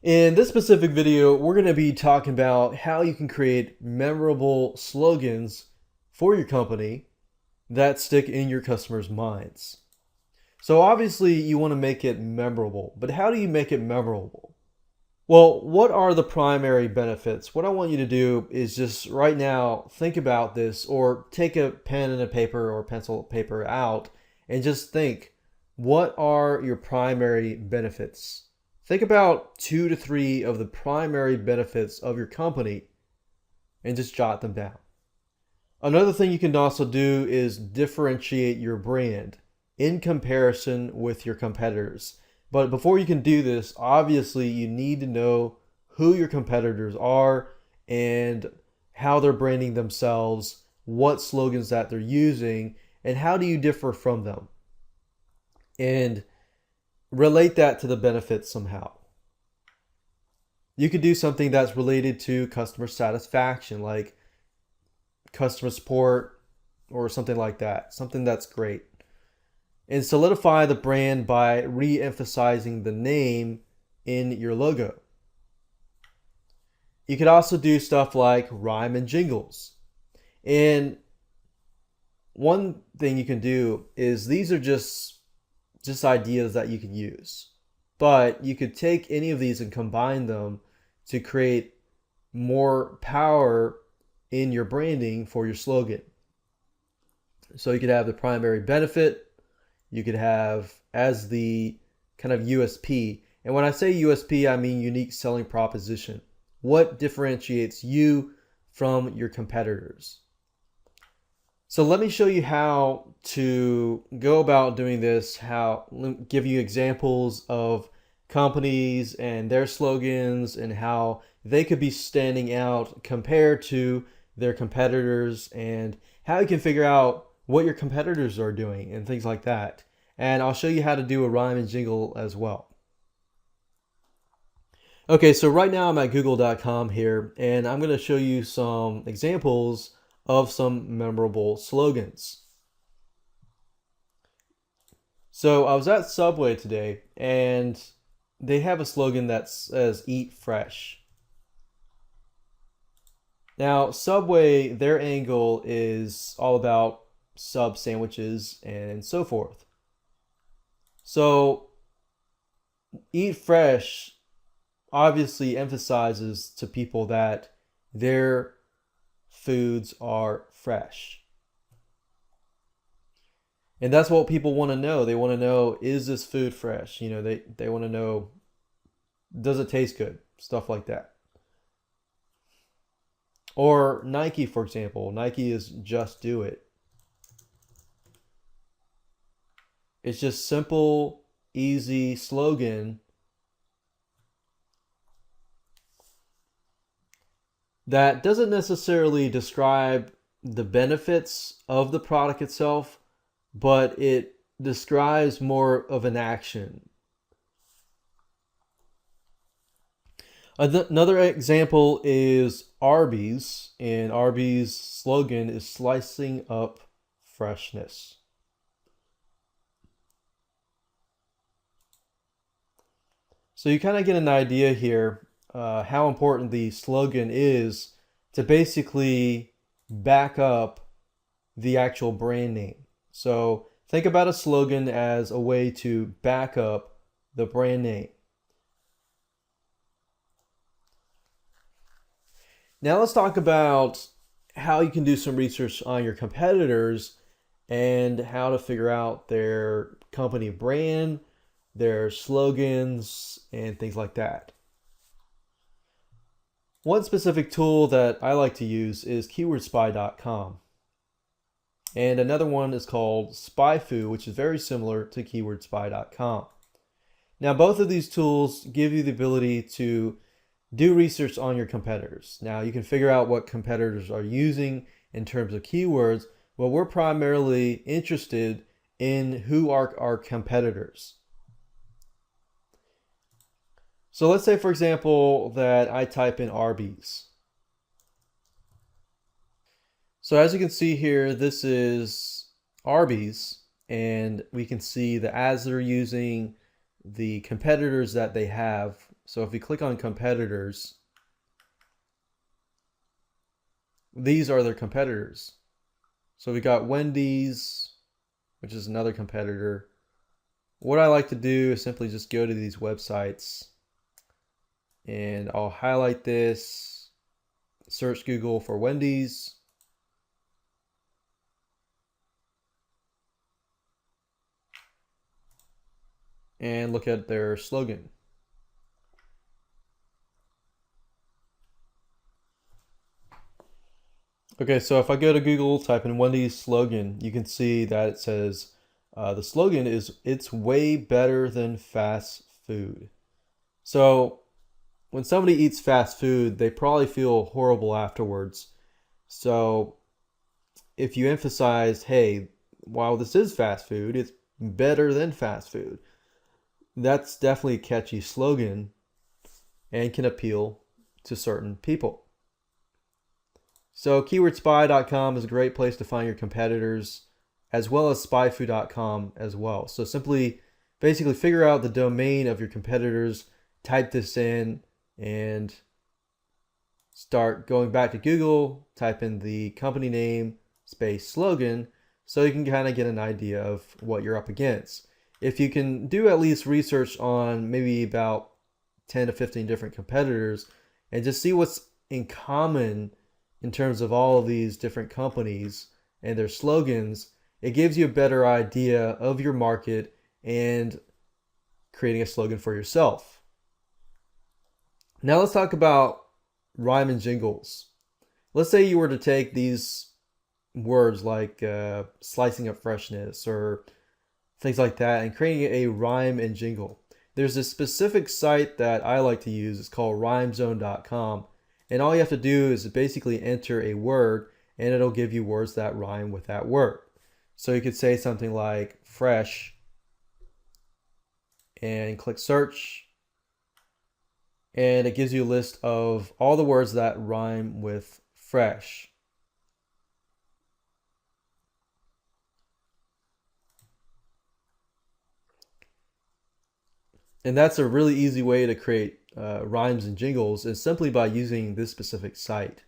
In this specific video, we're going to be talking about how you can create memorable slogans for your company that stick in your customers' minds. So obviously you want to make it memorable, but how do you make it memorable? Well, what are the primary benefits? What I want you to do is just right now think about this, or take a pen and a paper or pencil paper out and just think, what are your primary benefits? Think about 2 to 3 of the primary benefits of your company and just jot them down. Another thing you can also do is differentiate your brand in comparison with your competitors. But before you can do this, obviously you need to know who your competitors are and how they're branding themselves, what slogans that they're using, and how do you differ from them. And relate that to the benefits somehow. You could do something that's related to customer satisfaction, like customer support or something like that, something that's great. And solidify the brand by re-emphasizing the name in your logo. You could also do stuff like rhyme and jingles. And one thing you can do is, these are just ideas that you can use. But you could take any of these and combine them to create more power in your branding for your slogan. So you could have the primary benefit, you could have as the kind of USP. And when I say USP, I mean unique selling proposition. What differentiates you from your competitors? So let me show you how to go about doing this, give you examples of companies and their slogans and how they could be standing out compared to their competitors, and how you can figure out what your competitors are doing and things like that. And I'll show you how to do a rhyme and jingle as well. Okay, so right now I'm at google.com here, and I'm going to show you some examples of some memorable slogans. So I was at Subway today, and they have a slogan that says "Eat Fresh." Now, Subway, their angle is all about sub sandwiches and so forth. So, Eat Fresh obviously emphasizes to people that their foods are fresh. And that's what people want to know. They want to know, is this food fresh? They want to know, does it taste good? Stuff like that. Or Nike, for example. Nike is "Just Do It." It's just simple, easy slogan that doesn't necessarily describe the benefits of the product itself, but it describes more of an action. Another example is Arby's, and Arby's slogan is "Slicing Up Freshness." So you kind of get an idea here how important the slogan is to basically back up the actual brand name. So think about a slogan as a way to back up the brand name. Now let's talk about how you can do some research on your competitors and how to figure out their company brand, their slogans, and things like that. One specific tool that I like to use is keywordspy.com. And another one is called SpyFu, which is very similar to keywordspy.com. Now, both of these tools give you the ability to do research on your competitors. Now, you can figure out what competitors are using in terms of keywords, but we're primarily interested in who are our competitors. So let's say, for example, that I type in Arby's. So as you can see here, this is Arby's, and we can see the ads they're using, the competitors that they have So if we click on competitors, these are their competitors. So we got Wendy's, which is another competitor. What I like to do is simply just go to these websites and I'll highlight this, search Google for Wendy's. And look at their slogan. Okay, so if I go to Google, type in Wendy's slogan, you can see that it says the slogan is "It's way better than fast food." So when somebody eats fast food, they probably feel horrible afterwards. So if you emphasize, hey, while this is fast food, it's better than fast food, that's definitely a catchy slogan and can appeal to certain people. So keywordspy.com is a great place to find your competitors, as well as spyfood.com as well. So simply basically figure out the domain of your competitors, type this in, and start going back to Google, type in the company name, space slogan, so you can kind of get an idea of what you're up against. If you can do at least research on maybe about 10 to 15 different competitors and just see what's in common in terms of all of these different companies and their slogans, it gives you a better idea of your market and creating a slogan for yourself. Now let's talk about rhyme and jingles. Let's say you were to take these words like slicing up freshness or things like that and creating a rhyme and jingle. There's a specific site that I like to use. It's called rhymezone.com. And all you have to do is basically enter a word and it'll give you words that rhyme with that word. So you could say something like fresh and click search. And it gives you a list of all the words that rhyme with fresh. And that's a really easy way to create rhymes and jingles is simply by using this specific site.